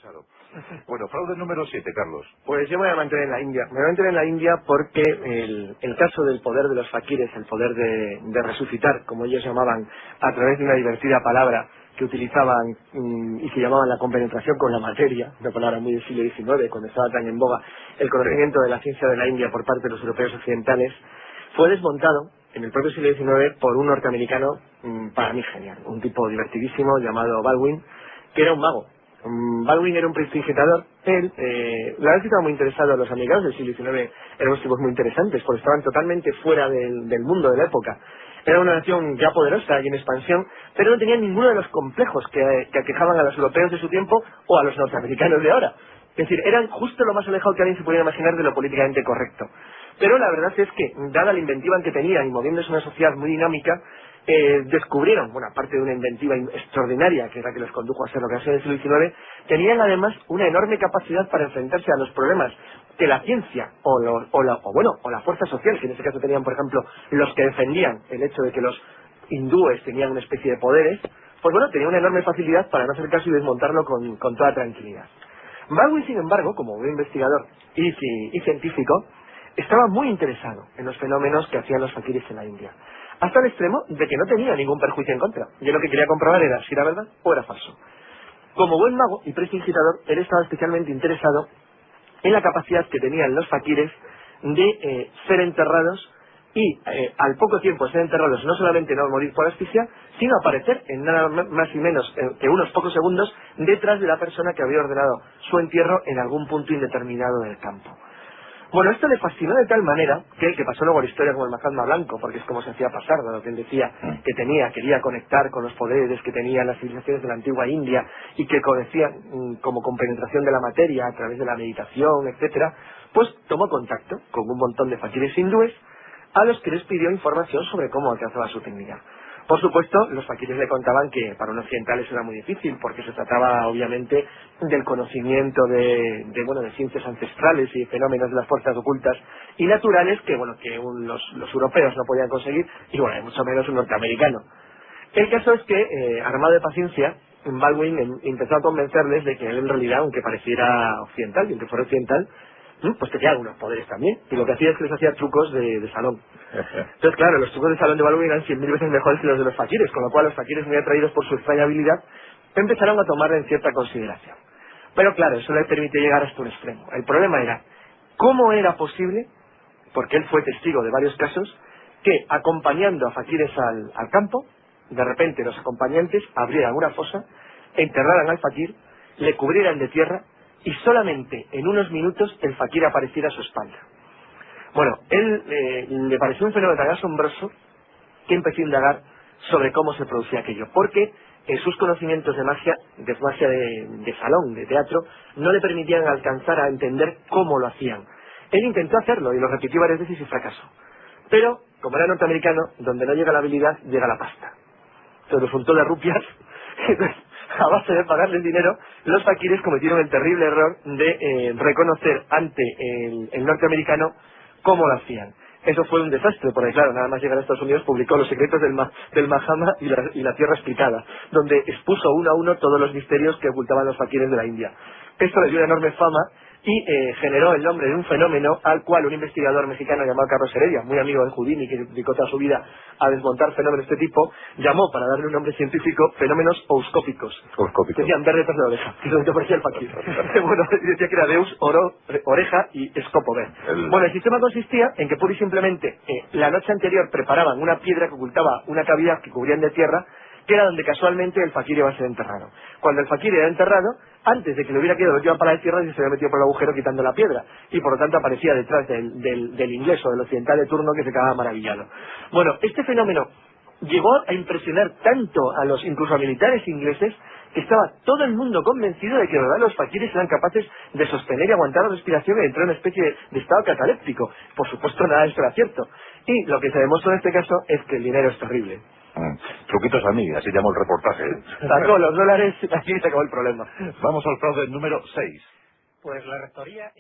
Claro. Bueno, fraude número 7, Carlos. Pues yo me voy a mantener en la India. Me voy a mantener en la India porque el caso del poder de los fakires, el poder de resucitar, como ellos llamaban, a través de una divertida palabra que utilizaban y que llamaban la compenetración con la materia, una palabra muy del siglo XIX, cuando estaba tan en boga el conocimiento de la ciencia de la India por parte de los europeos occidentales, fue desmontado en el propio siglo XIX por un norteamericano para mí genial, un tipo divertidísimo llamado Baldwin, que era un mago. Baldwin era un prestidigitador. Él, la verdad es que estaba muy interesado. Los americanos del siglo XIX eran unos tipos muy interesantes porque estaban totalmente fuera del mundo de la época. Era una nación ya poderosa y en expansión, pero no tenían ninguno de los complejos que aquejaban a los europeos de su tiempo o a los norteamericanos de ahora. Es decir, eran justo lo más alejado que alguien se pudiera imaginar de lo políticamente correcto. Pero la verdad es que, dada la inventiva que tenían y moviéndose una sociedad muy dinámica, descubrieron, bueno, aparte de una inventiva extraordinaria, que era que los condujo a ser lo que hacían en el siglo XIX, tenían además una enorme capacidad para enfrentarse a los problemas que la ciencia o la fuerza social, que en este caso tenían, por ejemplo, los que defendían el hecho de que los hindúes tenían una especie de poderes, pues bueno, tenían una enorme facilidad para no hacer caso y desmontarlo con toda tranquilidad. Baldwin, sin embargo, como un investigador y científico, estaba muy interesado en los fenómenos que hacían los fakires en la India, hasta el extremo de que no tenía ningún perjuicio en contra. Yo lo que quería comprobar era si era verdad o era falso. Como buen mago y prestidigitador, él estaba especialmente interesado en la capacidad que tenían los fakires de ser enterrados y al poco tiempo de ser enterrados no solamente no morir por asfixia, sino aparecer en nada más y menos que unos pocos segundos detrás de la persona que había ordenado su entierro en algún punto indeterminado del campo. Bueno, esto le fascinó de tal manera que pasó luego a la historia como el Mahatma Blanco, porque es como se hacía pasar, dado que él decía que quería conectar con los poderes que tenían las civilizaciones de la antigua India y que conocían como compenetración de la materia a través de la meditación, etcétera, pues tomó contacto con un montón de fakires hindúes a los que les pidió información sobre cómo alcanzaba su técnica. Por supuesto, los fakires le contaban que para un occidental eso era muy difícil, porque se trataba obviamente del conocimiento de ciencias ancestrales y fenómenos de las fuerzas ocultas y naturales que los europeos no podían conseguir, y mucho menos un norteamericano. El caso es que, armado de paciencia, Baldwin empezó a convencerles de que él en realidad, aunque pareciera occidental, y aunque fuera occidental, pues tenía algunos poderes también, y lo que hacía es que les hacía trucos de salón. Entonces, claro, los trucos de salón de Baldwin eran 100.000 veces mejores que los de los fakires, con lo cual los fakires, muy atraídos por su extraña habilidad, empezaron a tomarla en cierta consideración. Pero claro, eso le permitió llegar hasta un extremo. El problema era, ¿cómo era posible, porque él fue testigo de varios casos, que acompañando a fakires al campo, de repente los acompañantes abrieran una fosa, enterraran al fakir, le cubrieran de tierra, y solamente en unos minutos el fakir apareciera a su espalda? Bueno, él le pareció un fenómeno tan asombroso que empezó a indagar sobre cómo se producía aquello, porque sus conocimientos de magia de salón, de teatro, no le permitían alcanzar a entender cómo lo hacían. Él intentó hacerlo y lo repitió varias veces y fracasó. Pero, como era norteamericano, donde no llega la habilidad, llega la pasta. Se lo juntó de rupias. Entonces, a base de pagarles dinero, los fakires cometieron el terrible error de reconocer ante el norteamericano cómo lo hacían. Eso fue un desastre, porque claro, nada más llegar a Estados Unidos publicó Los secretos del Mahama y la tierra explicada, donde expuso uno a uno todos los misterios que ocultaban los fakires de la India. Esto le dio una enorme fama y generó el nombre de un fenómeno al cual un investigador mexicano llamado Carlos Heredia, muy amigo de Houdini, que dedicó toda su vida a desmontar fenómenos de este tipo, llamó, para darle un nombre científico, fenómenos ouscópicos. Decían ver detrás de la oreja, que es donde aparecía el fakir. Bueno, decía que era deus, oreja y escopo ver. Bueno, el sistema consistía en que pura y simplemente la noche anterior preparaban una piedra que ocultaba una cavidad que cubrían de tierra, que era donde casualmente el fakir iba a ser enterrado. Cuando el fakir era enterrado, antes de que le hubiera quedado la última pala de tierra, se había metido por el agujero quitando la piedra, y por lo tanto aparecía detrás del inglés o del occidental de turno, que se quedaba maravillado. Bueno, este fenómeno llegó a impresionar tanto incluso a militares ingleses, que estaba todo el mundo convencido de que en verdad los fakires eran capaces de sostener y aguantar la respiración y entrar en una especie de estado cataléptico. Por supuesto, nada de esto era cierto. Y lo que se demostró en este caso es que el dinero es terrible. Truquitos a mí, así llamo el reportaje. Sacó los dólares, aquí se acabó el problema. Vamos al fraude número 6. Pues la rectoría